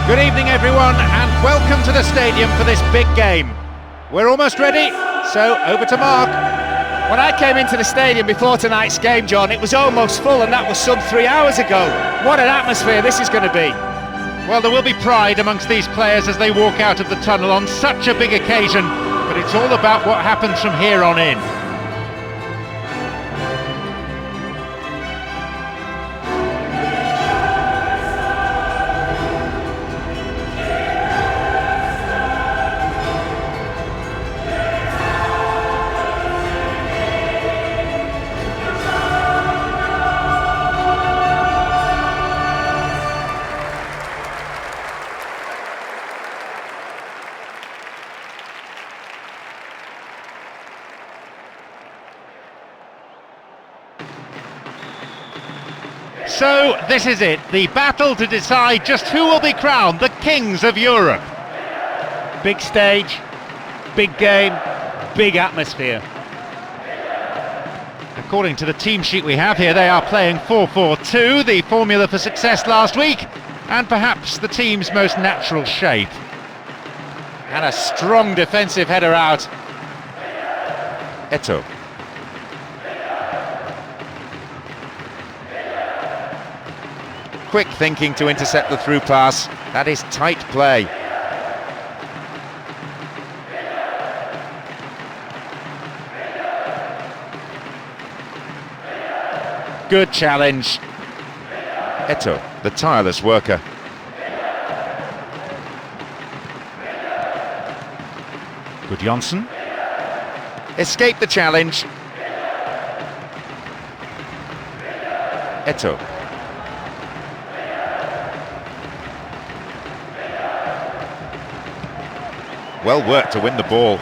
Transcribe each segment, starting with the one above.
Good evening everyone and welcome to the stadium for this big game. We're almost ready, so over to Mark. When I came into the stadium before tonight's game, John, it was almost full, and that was some 3 hours ago. What an atmosphere this is going to be. Well, there will be pride amongst these players as they walk out of the tunnel on such a big occasion, but it's all about what happens from here on in. So this is it, the battle to decide just who will be crowned the kings of Europe. Big stage, big game, big atmosphere. According to the team sheet we have here, they are playing 4-4-2, the formula for success last week, and perhaps the team's most natural shape. And a strong defensive header out. Eto'o. Quick thinking to intercept the through pass. That is tight play. Good challenge. Eto'o, the tireless worker. Good Johnson. Escaped the challenge. Eto'o. Well worked to win the ball.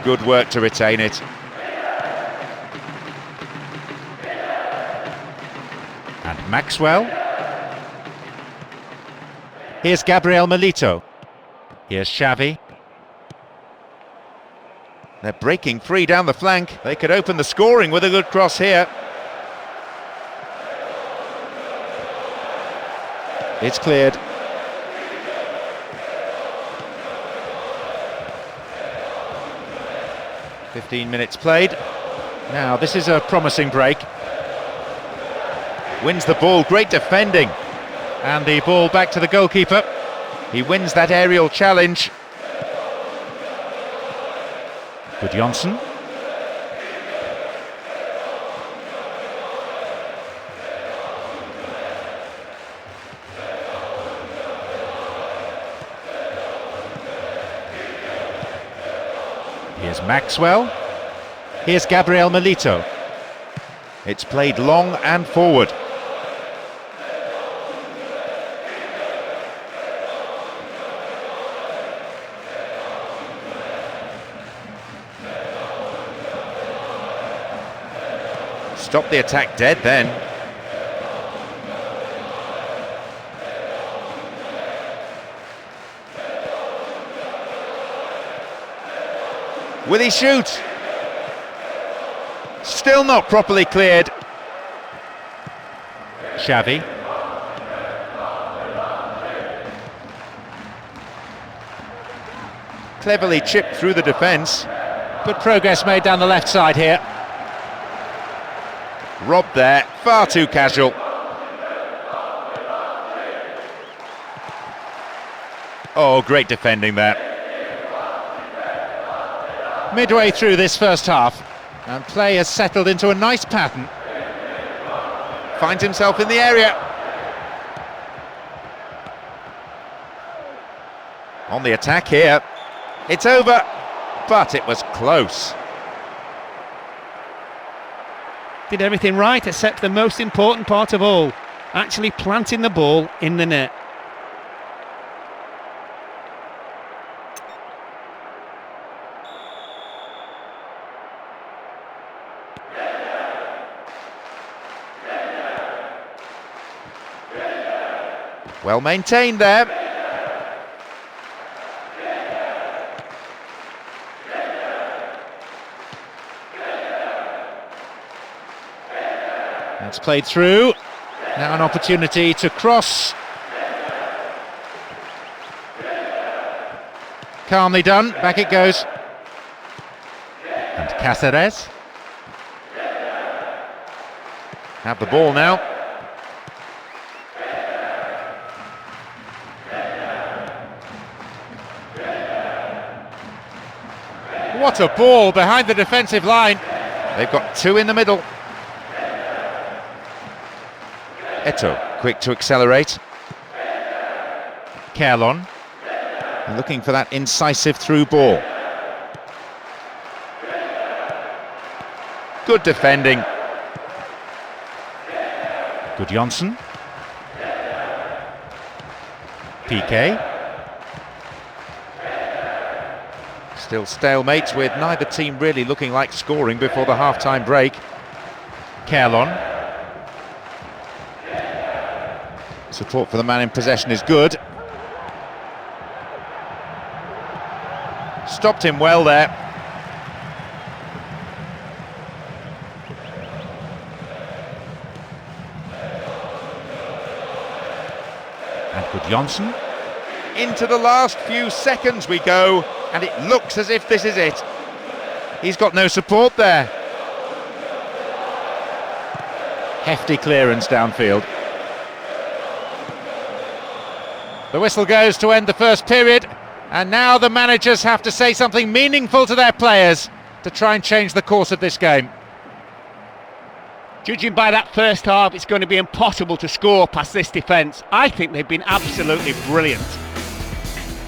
Good work to retain it. And Maxwell. Here's Gabriel Milito. Here's Xavi. They're breaking free down the flank. They could open the scoring with a good cross here. It's cleared. "15 minutes played. Now this is a promising break. Wins the ball, great defending. And the ball back to the goalkeeper. He wins that aerial challenge. Good Johnson. Here's Maxwell. Here's Gabriel Milito. It's played long and forward. Stop the attack dead then. Will he shoot? Still not properly cleared. Xavi. Cleverly chipped through the defence. Good progress made down the left side here. Robbed there, far too casual. Oh, great defending there. Midway through this first half, and play has settled into a nice pattern. Finds himself in the area. On the attack here. It's over, but it was close. Did everything right except the most important part of all, actually planting the ball in the net. Well maintained there. That's played through. Now an opportunity to cross. Calmly done, back it goes. And Cáceres. Have the ball now. What a ball behind the defensive line. They've got two in the middle. Eto'o, quick to accelerate. Kerlon, looking for that incisive through ball. Good defending. Good Johnson. PK. Still stalemate with neither team really looking like scoring before the half-time break. Kerlon. Support for the man in possession is good. Stopped him well there. And good Johnson. Into the last few seconds we go, and it looks as if this is it. He's got no support there. Hefty clearance downfield. The whistle goes to end the first period, and now the managers have to say something meaningful to their players to try and change the course of this game. Judging by that first half, it's going to be impossible to score past this defence. I think they've been absolutely brilliant.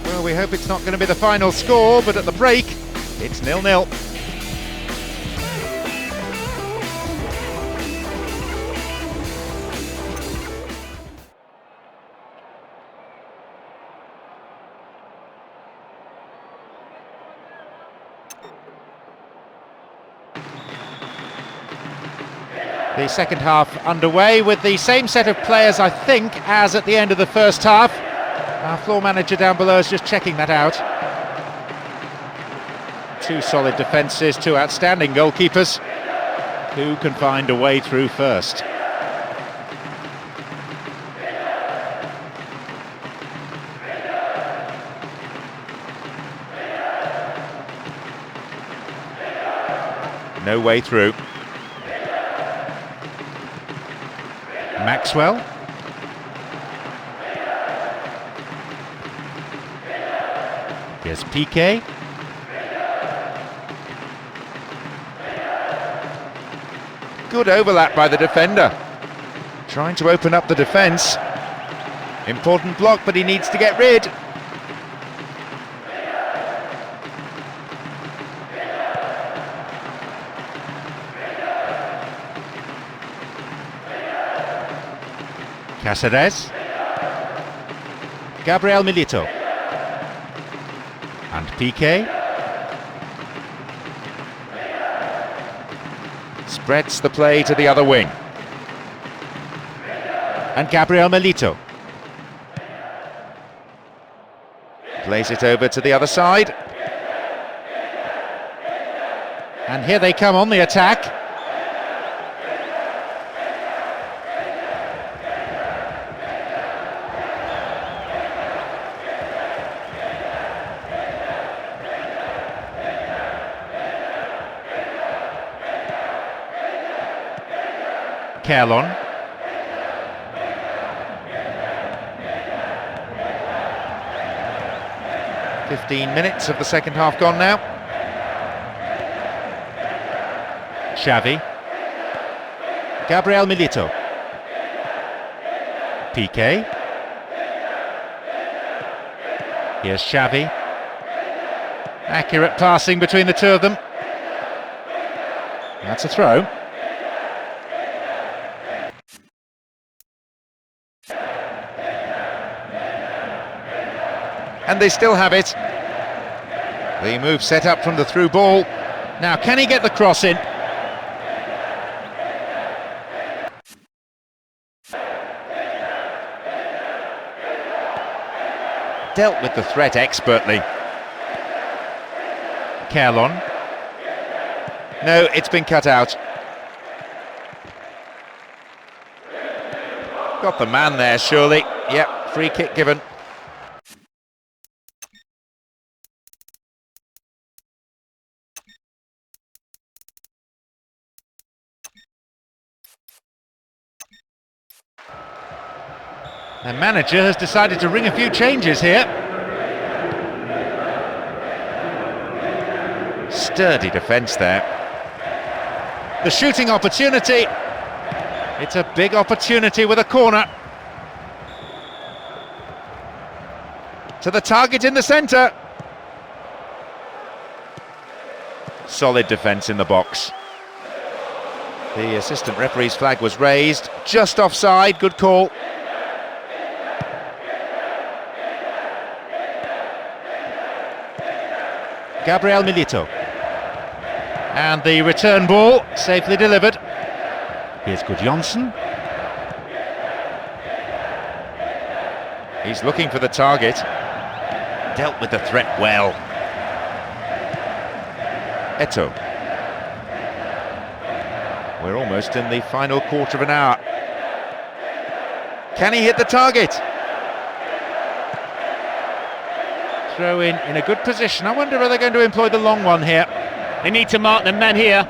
Well, we hope it's not going to be the final score, but at the break, it's 0-0. The second half underway with the same set of players, I think, as at the end of the first half. Our floor manager down below is just checking that out. Two solid defences, two outstanding goalkeepers. Who can find a way through first? No way through. Maxwell. Here's PK. Good overlap by the defender. Trying to open up the defence. Important block, but he needs to get rid. Cáceres. Gabriel Milito. And PK. Spreads the play to the other wing. And Gabriel Milito. Plays it over to the other side. And here they come on the attack. Kerlon. .15 of the second half gone now. Xavi. Gabriel Milito. PK. Here's Xavi. Accurate passing between the two of them. That's a throw. And they still have it. The move set up from the through ball. Now, can he get the cross in? Dealt with the threat expertly. Kerlon. No, it's been cut out. Got the man there, surely. Yep, free kick given. The manager has decided to ring a few changes here. Sturdy defence there. The shooting opportunity. It's a big opportunity with a corner. To the target in the centre. Solid defence in the box. The assistant referee's flag was raised, just offside, good call. Gabriel Milito. And the return ball, safely delivered. Here's Gudjonsson. He's looking for the target. Dealt with the threat well. Eto. We're almost in the final quarter of an hour. Can he hit the target? Throw in a good position. I wonder if they're going to employ the long one here. They need to mark the men here.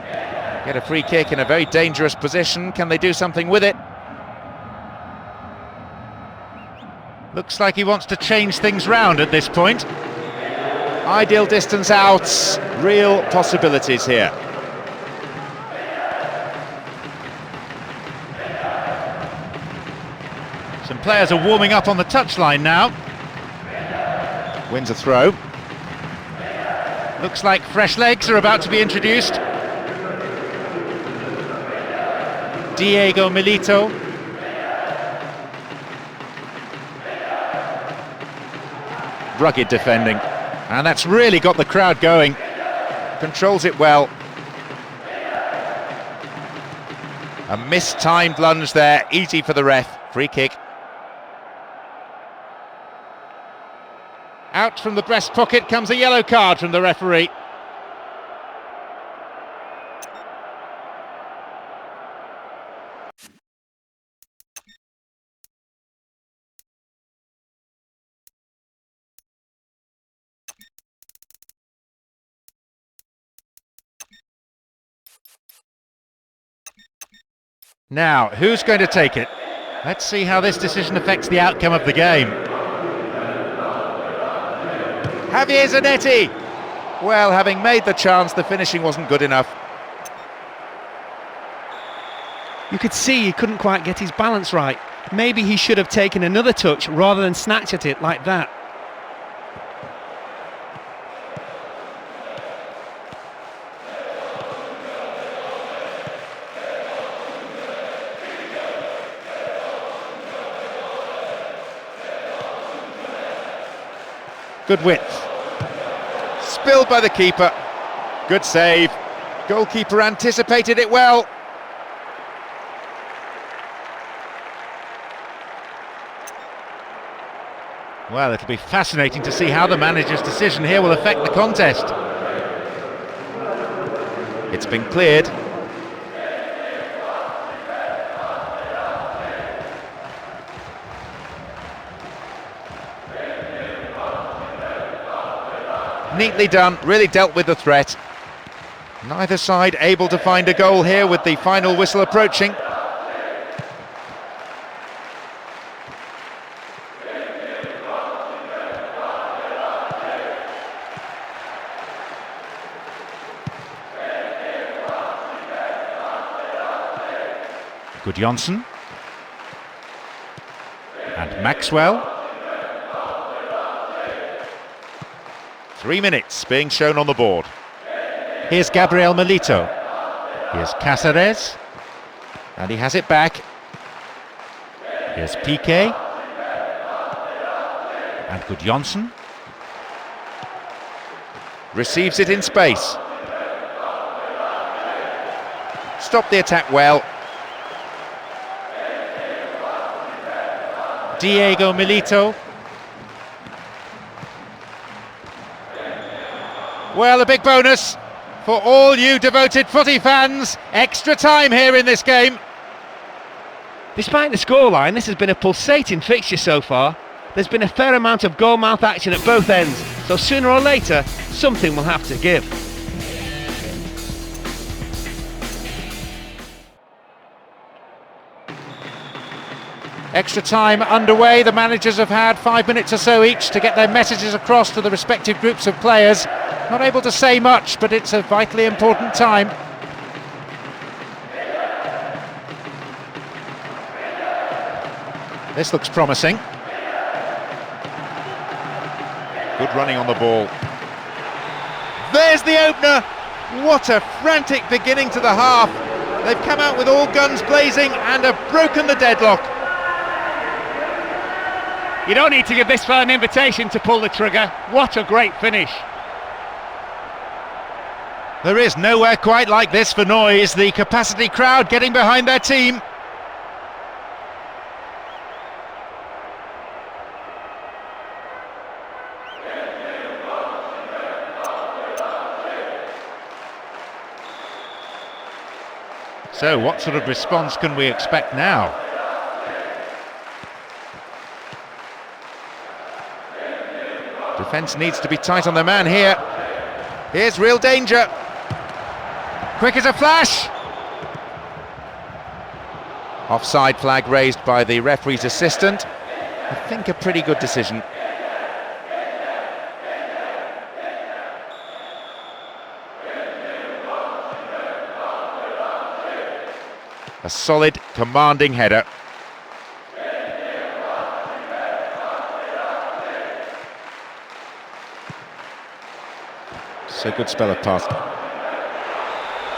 Get a free kick in a very dangerous position. Can they do something with it? Looks like he wants to change things round at this point. Ideal distance out, real possibilities here. Some players are warming up on the touchline now. Wins a throw. Looks like fresh legs are about to be introduced. Diego Milito. Rugged defending. And that's really got the crowd going. Controls it well. A mistimed lunge there, easy for the ref. Free kick. Out from the breast pocket comes a yellow card from the referee. Now, who's going to take it? Let's see how this decision affects the outcome of the game. Javier Zanetti! Well, having made the chance, the finishing wasn't good enough. You could see he couldn't quite get his balance right. Maybe he should have taken another touch rather than snatch at it like that. Good width. Spilled by the keeper. Good save. Goalkeeper anticipated it well. Well, it'll be fascinating to see how the manager's decision here will affect the contest. It's been cleared. Neatly done, really dealt with the threat. Neither side able to find a goal here with the final whistle approaching. Gudjonsson. And Maxwell. 3 minutes being shown on the board. Here's Gabriel Milito. Here's Cáceres. And he has it back. Here's Piqué. And Gudjonsson. Receives it in space. Stopped the attack well. Diego Milito. Well, a big bonus for all you devoted footy fans. Extra time here in this game. Despite the scoreline, this has been a pulsating fixture so far. There's been a fair amount of goal-mouth action at both ends, so sooner or later, something will have to give. Extra time underway. The managers have had 5 minutes or so each to get their messages across to the respective groups of players. Not able to say much, but it's a vitally important time. This looks promising. Good running on the ball. There's the opener. What a frantic beginning to the half. They've come out with all guns blazing and have broken the deadlock. You don't need to give this fella an invitation to pull the trigger. What a great finish. There is nowhere quite like this for noise. The capacity crowd getting behind their team. So what sort of response can we expect now? Defence needs to be tight on the man here. Here's real danger. Quick as a flash. Offside flag raised by the referee's assistant. I think a pretty good decision. A solid, commanding header. So good spell of pass.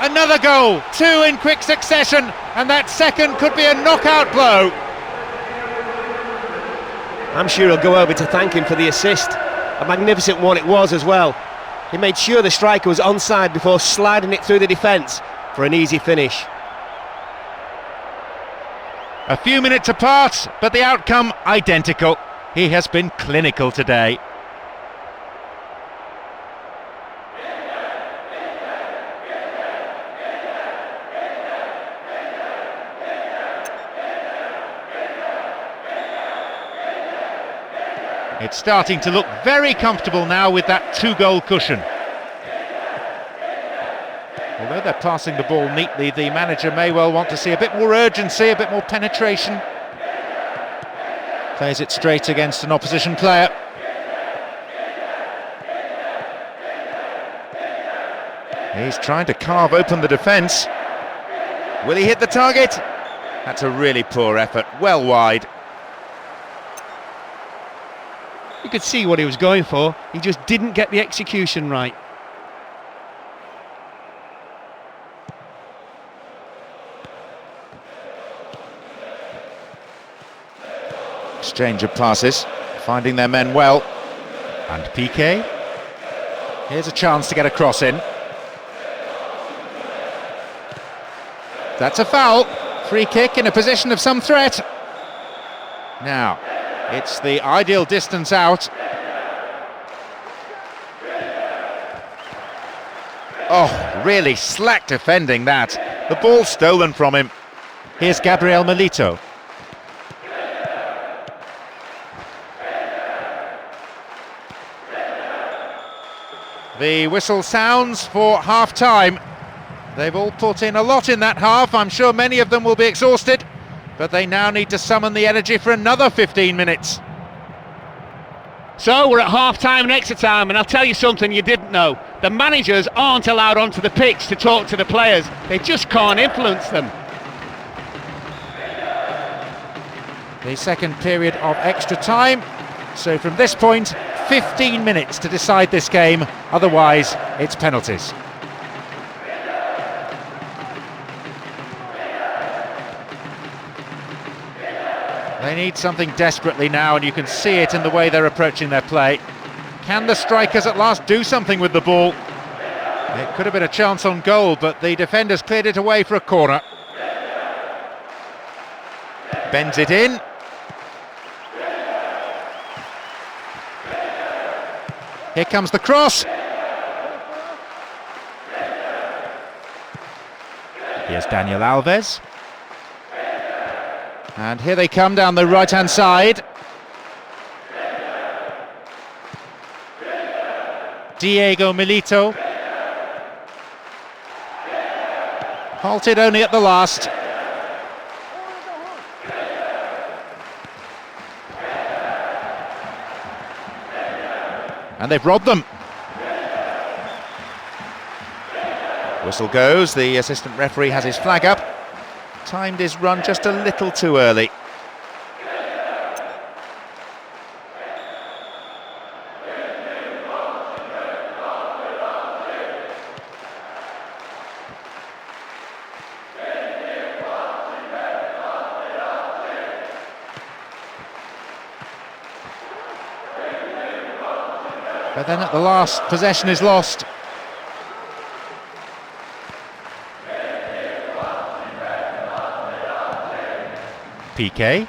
Another goal, 2 in quick succession, and that second could be a knockout blow. I'm sure he'll go over to thank him for the assist. A magnificent one it was as well. He made sure the striker was onside before sliding it through the defence for an easy finish. A few minutes apart, but the outcome identical. He has been clinical today. It's starting to look very comfortable now with that 2-goal cushion. Although they're passing the ball neatly, the manager may well want to see a bit more urgency, a bit more penetration. Plays it straight against an opposition player. He's trying to carve open the defence. Will he hit the target? That's a really poor effort, well wide. You could see what he was going for, he just didn't get the execution right. Exchange of passes, finding their men well. And Piqué. Here's a chance to get a cross in. That's a foul. Free kick in a position of some threat. Now, it's the ideal distance out. Oh, really slack defending that. The ball stolen from him. Here's Gabriel Milito. The whistle sounds for half-time. They've all put in a lot in that half. I'm sure many of them will be exhausted, but they now need to summon the energy for another 15 minutes. So we're at half-time and extra time, and I'll tell you something you didn't know. The managers aren't allowed onto the pitch to talk to the players. They just can't influence them. The second period of extra time. So from this point, 15 minutes to decide this game. Otherwise, it's penalties. They need something desperately now, and you can see it in the way they're approaching their play. Can the strikers at last do something with the ball? It could have been a chance on goal, but the defenders cleared it away for a corner. Bends it in. Here comes the cross. Here's Daniel Alves. And here they come down the right-hand side. Diego Milito. Halted only at the last. And they've robbed them. Whistle goes, the assistant referee has his flag up. Timed his run just a little too early. But then at the last, possession is lost. PK.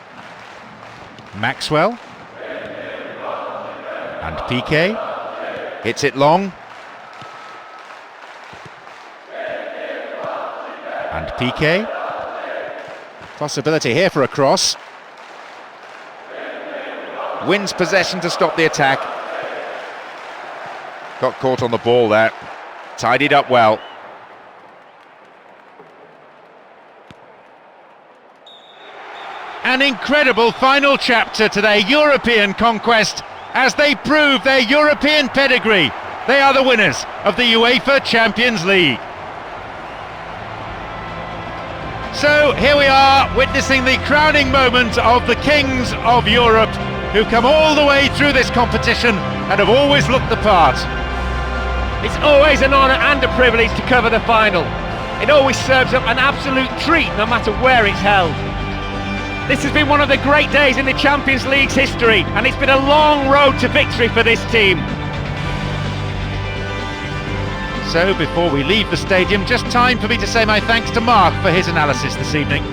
Maxwell. And PK. Hits it long. And PK. Possibility here for a cross. Wins possession to stop the attack. Got caught on the ball there. Tidied up well. An incredible final chapter to their European conquest as they prove their European pedigree. They are the winners of the UEFA Champions League. So here we are, witnessing the crowning moment of the kings of Europe, who come all the way through this competition and have always looked the part. It's always an honour and a privilege to cover the final. It always serves up an absolute treat no matter where it's held. This has been one of the great days in the Champions League's history, and it's been a long road to victory for this team. So before we leave the stadium, just time for me to say my thanks to Mark for his analysis this evening.